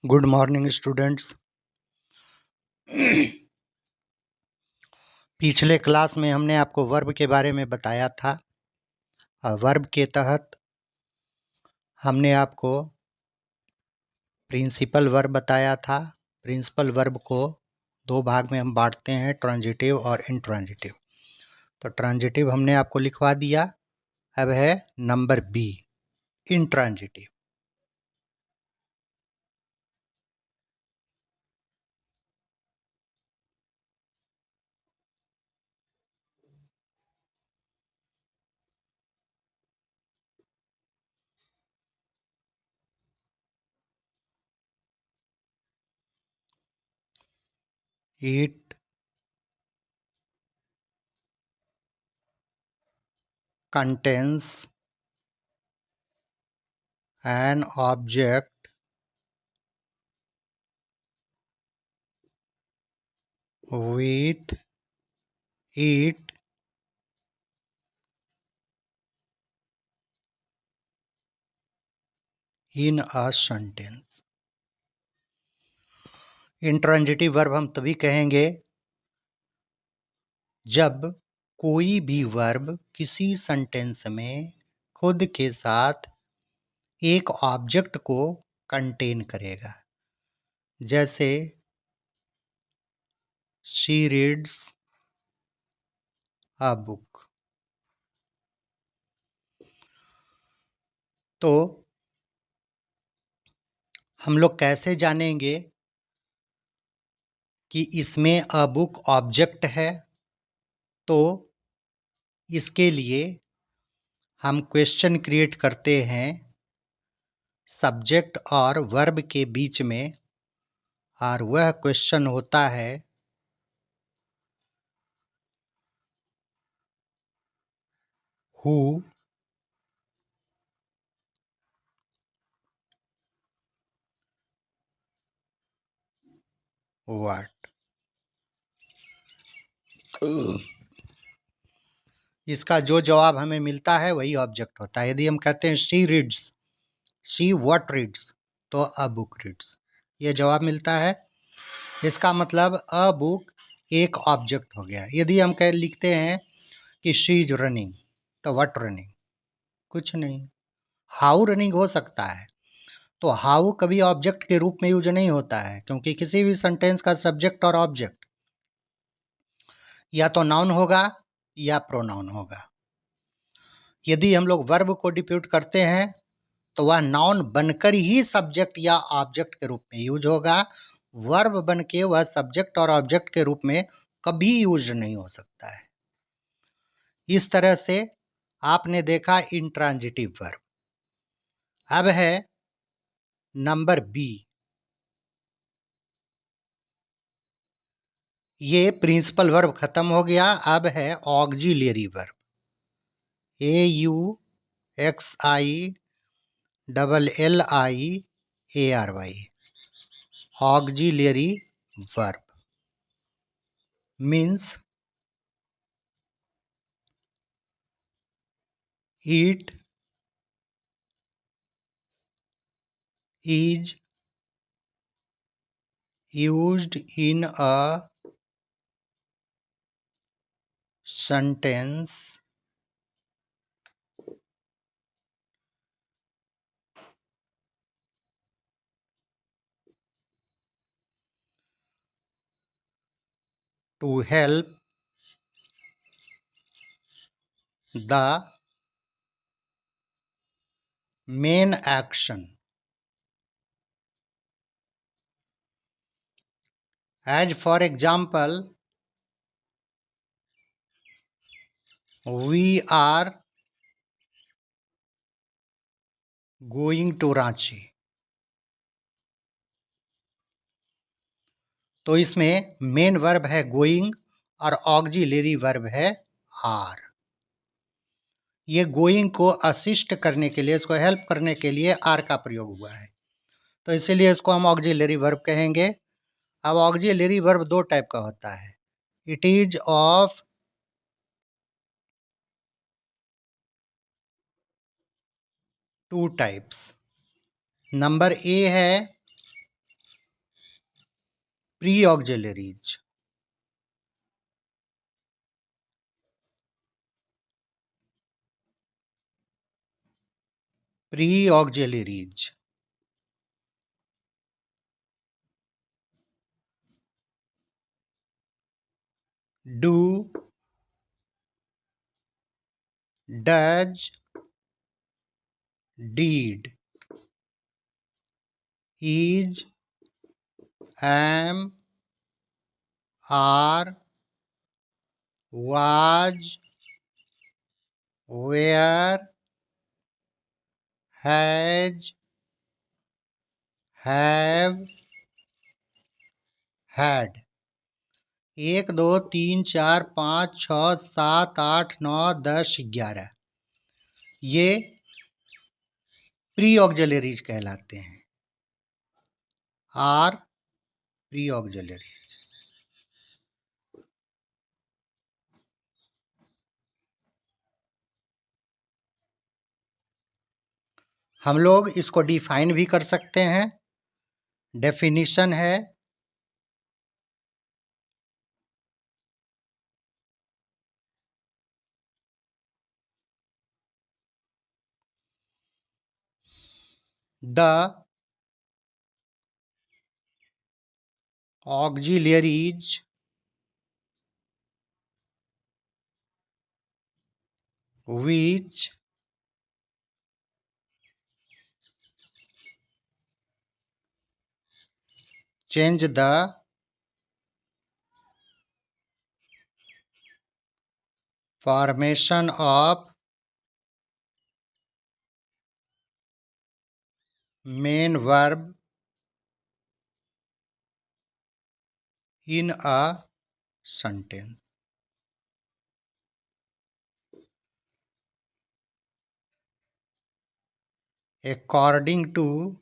Good morning students. पिछले class में हमने आपको वर्ब के बारे में बताया था और वर्ब के तहत हमने आपको प्रिंसिपल वर्ब बताया था। प्रिंसिपल वर्ब को दो भाग में हम बांटते हैं, ट्रांजिटिव और इंट्रांजिटिव। तो ट्रांजिटिव हमने आपको लिखवा दिया। अब है number B, intransitive. It contains an object with it in a sentence। Intransitive verb हम तभी कहेंगे जब कोई भी वर्ब किसी सेंटेंस में खुद के साथ एक ऑब्जेक्ट को कंटेन करेगा। जैसे शी रीड्स अ बुक। तो हम लोग कैसे जानेंगे कि इसमें अ बुक ऑब्जेक्ट है? तो इसके लिए हम क्वेश्चन क्रिएट करते हैं सब्जेक्ट और वर्ब के बीच में, और वह क्वेश्चन होता है हु व्हाट। इसका जो जवाब हमें मिलता है वही ऑब्जेक्ट होता है। यदि हम कहते हैं she reads, she what reads, तो अ बुक रीड्स, ये जवाब मिलता है। इसका मतलब अ बुक एक ऑब्जेक्ट हो गया। यदि हम कह लिखते हैं कि शी इज रनिंग, तो व्हाट रनिंग? कुछ नहीं। हाउ रनिंग हो सकता है, तो हाउ कभी ऑब्जेक्ट के रूप में यूज नहीं होता है, क्योंकि किसी भी सेंटेंस का सब्जेक्ट और ऑब्जेक्ट या तो नाउन होगा या प्रोनाउन होगा। यदि हम लोग वर्ब को डिप्यूट करते हैं तो वह नाउन बनकर ही सब्जेक्ट या ऑब्जेक्ट के रूप में यूज होगा। वर्ब बन के वह सब्जेक्ट और ऑब्जेक्ट के रूप में कभी यूज नहीं हो सकता है। इस तरह से आपने देखा इंट्रांजिटिव वर्ब। अब है नंबर बी। ये प्रिंसिपल वर्ब खत्म हो गया। अब है auxiliary verb, AUXILLIARY। Auxiliary verb means it is used in a sentence to help the main action, as for example, we are going to Ranchi। तो इसमें मेन वर्ब है going और ऑक्सिलरी वर्ब है आर। ये going को assist करने के लिए, इसको हेल्प करने के लिए आर का प्रयोग हुआ है, तो इसीलिए इसको हम ऑक्सिलरी वर्ब कहेंगे। अब ऑक्सिलरी वर्ब दो टाइप का होता है। It is of two types. Number A है Pre-auxiliaries. Pre-auxiliaries. Do, does, did, is, am, are, was, were, has, have, had. 1 2 3 4 5 6 7 8 9 10 11 ये प्री ऑक्सिलरीज कहलाते हैं। Are pre auxiliary. हम लोग इसको डिफाइन भी कर सकते हैं। डेफिनेशन है the auxiliaries which change the formation of main verb in a sentence. According to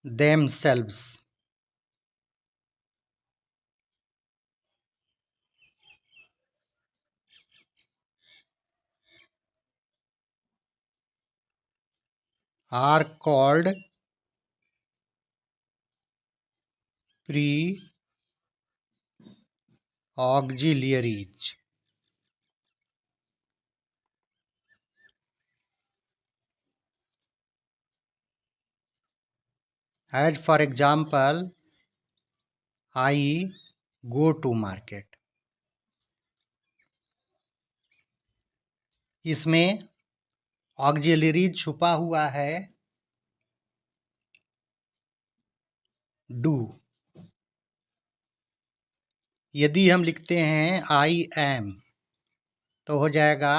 themselves. Are called pre-auxiliaries. As for example, I go to market. इसमें ऑक्सिलरी छुपा हुआ है डू। यदि हम लिखते हैं आई एम तो हो जाएगा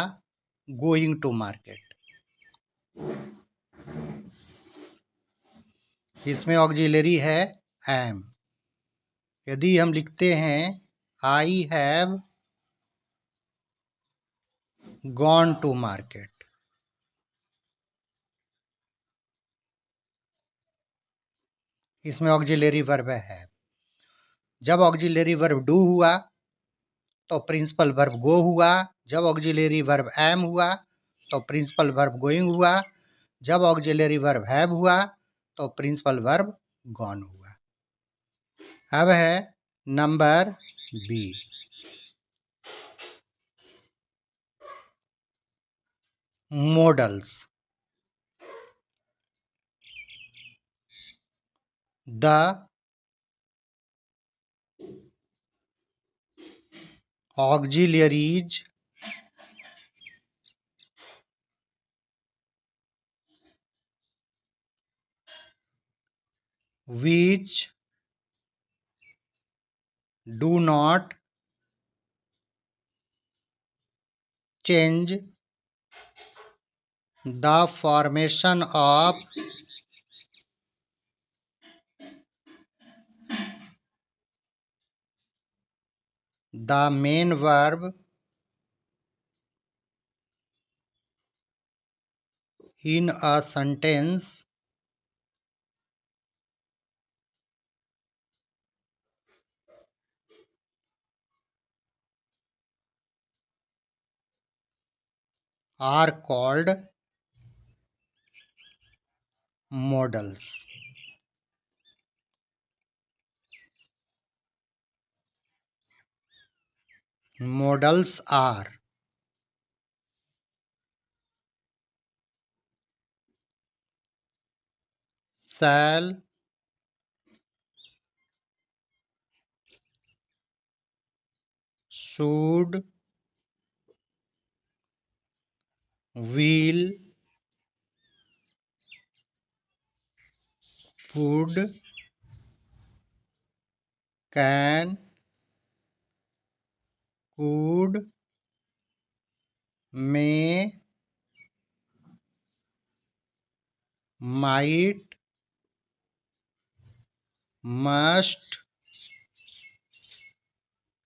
गोइंग टू मार्केट। इसमें ऑक्सिलरी है एम। यदि हम लिखते हैं I have gone to market, इसमें ऑक्सिलरी वर्ब है। जब ऑक्सिलरी वर्ब डू हुआ तो प्रिंसिपल वर्ब गो हुआ। जब ऑक्सिलरी वर्ब एम हुआ तो प्रिंसिपल वर्ब गोइंग हुआ। जब ऑक्सिलरी वर्ब हैव हुआ तो प्रिंसिपल वर्ब गॉन हुआ। अब है number B. Models. The auxiliaries which do not change the formation of the main verb in a sentence are called modals. Modals are shall, should, will, would, can, could, may, might, must,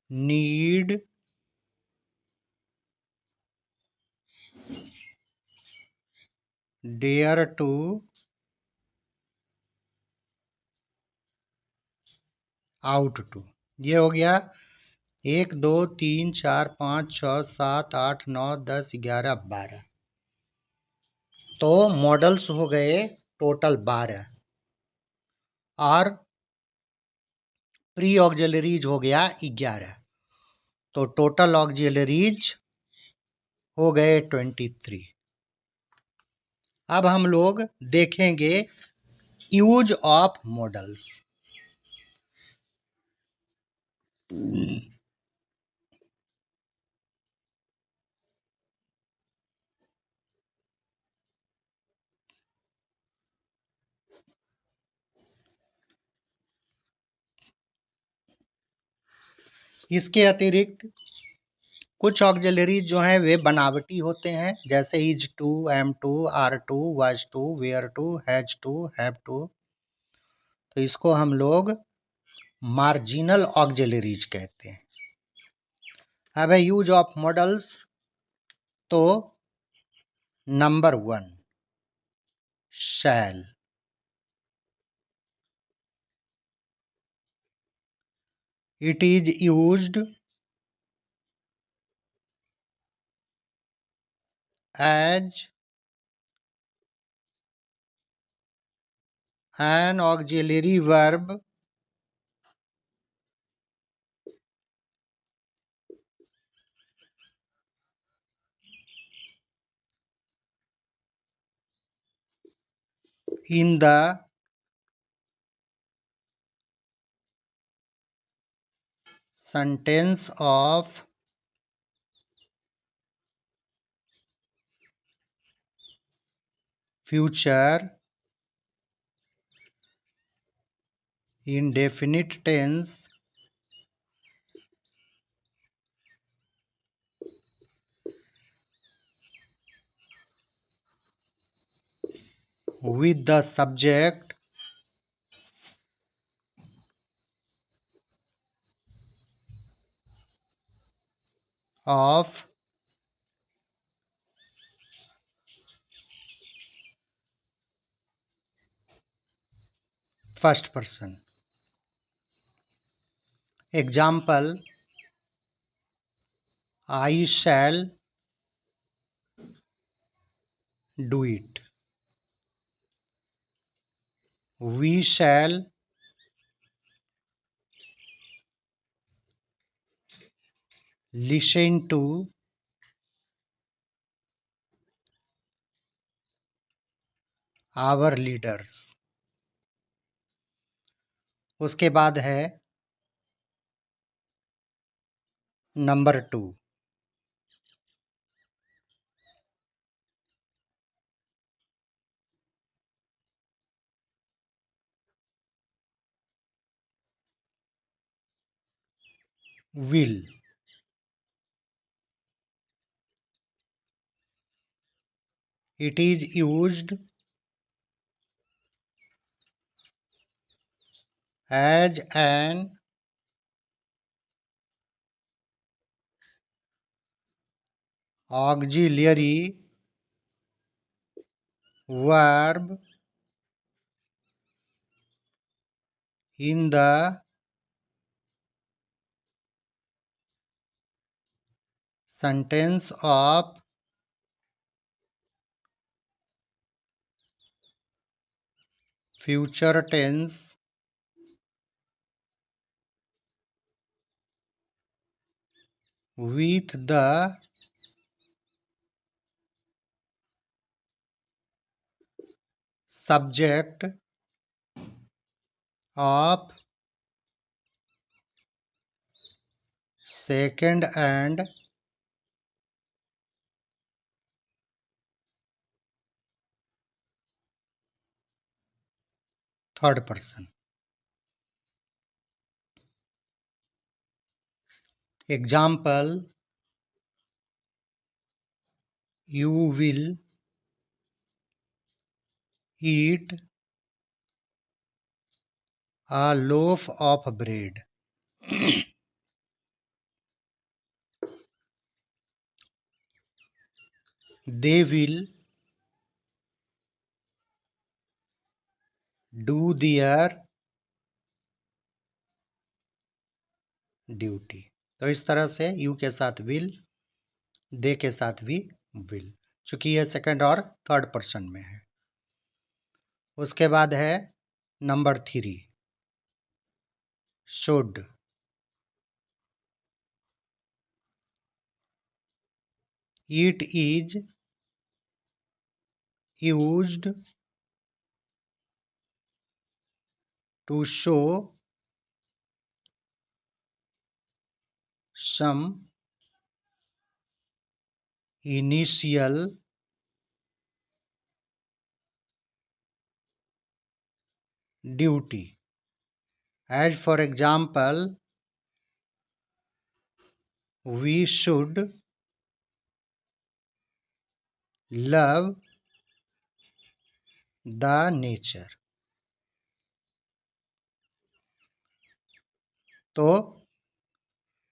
need, dare to, out to. ये हो गया 1 2 3 4 5 6 7 8 9 10 11 12। तो models हो गए total 12 और pre auxiliaries हो गया 11। तो टोटल ऑक्सिलरीज हो गए 23। अब हम लोग देखेंगे यूज ऑफ मॉडल्स। इसके अतिरिक्त कुछ ऑक्सिलरीज जो हैं वे बनावटी होते हैं, जैसे is to, am to, are to, was to, were to, has to, have to. तो इसको हम लोग मार्जिनल ऑक्सिलरीज कहते हैं। अब है यूज ऑफ मॉडल्स। तो number 1 shall. It is used as an auxiliary verb in the sentence of future indefinite tense with the subject of first person. Example: I shall do it. We shall listen to our leaders. उसके बाद है number 2 will. It is used as an auxiliary verb in the sentence of future tense with the subject of second and third person. Example, you will eat a loaf of bread. They will do their duty. तो इस तरह से you के साथ will, दे के साथ भी will, चूंकि यह सेकंड और थर्ड पर्सन में है। उसके बाद है number 3, should. It is used to show some initial duty. As for example, we should love the nature. तो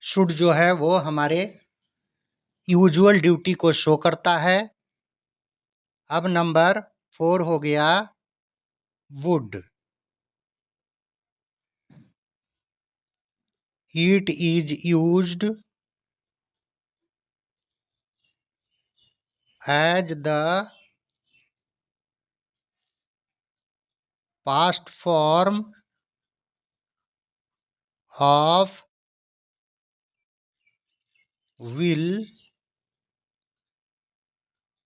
शुड जो है वो हमारे यूजुअल ड्यूटी को शो करता है। अब नंबर 4 हो गया would. It is used as the past form of will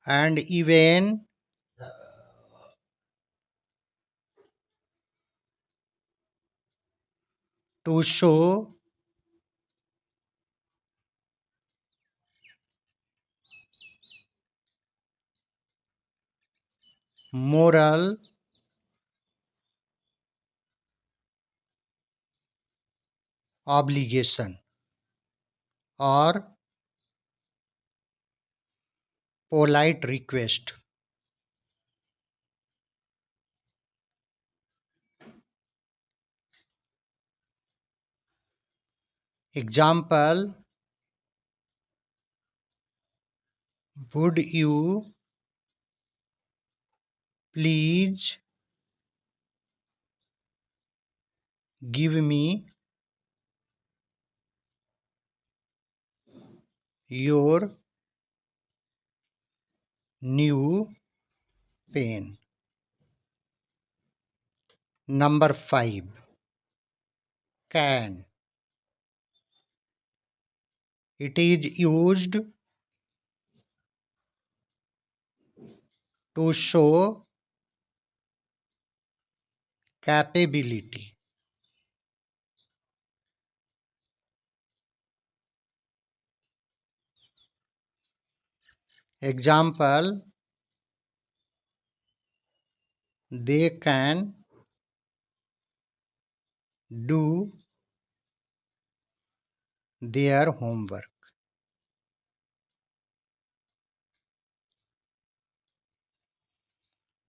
and even to show moral obligation or polite request. Example, would you please give me your new pen? Number 5, can. It is used to show capability. Example, they can do their homework.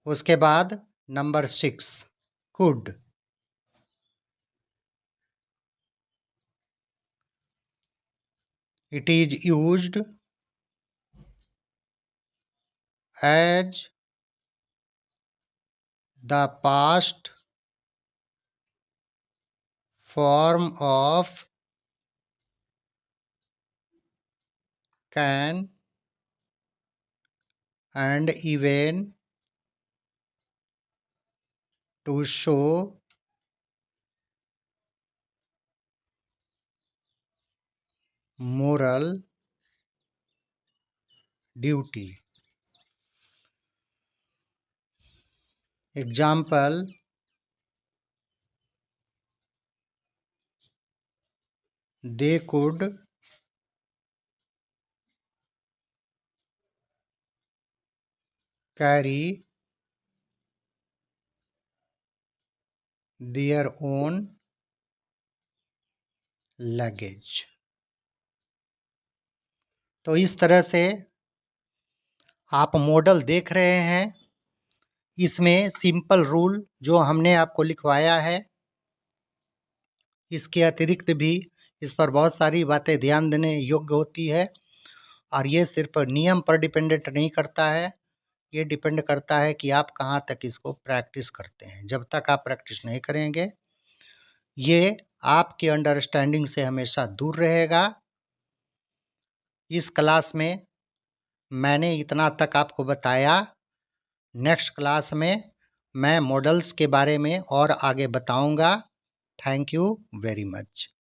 उसके बाद number 6, could. It is used as the past form of can and even to show moral duty. Example, they could carry their own luggage. तो इस तरह से आप model देख रहे हैं। इसमें सिंपल रूल जो हमने आपको लिखवाया है, इसके अतिरिक्त भी इस पर बहुत सारी बातें ध्यान देने योग्य होती है। और ये सिर्फ नियम पर डिपेंडेंट नहीं करता है, ये डिपेंड करता है कि आप कहाँ तक इसको प्रैक्टिस करते हैं। जब तक आप प्रैक्टिस नहीं करेंगे, ये आपके अंडरस्टैंडिंग से हमेशा दूर रहेगा। इस क्लास में मैंने इतना तक आपको बताया। नेक्स्ट क्लास में मैं मॉडल्स के बारे में और आगे बताऊंगा। Thank you very much.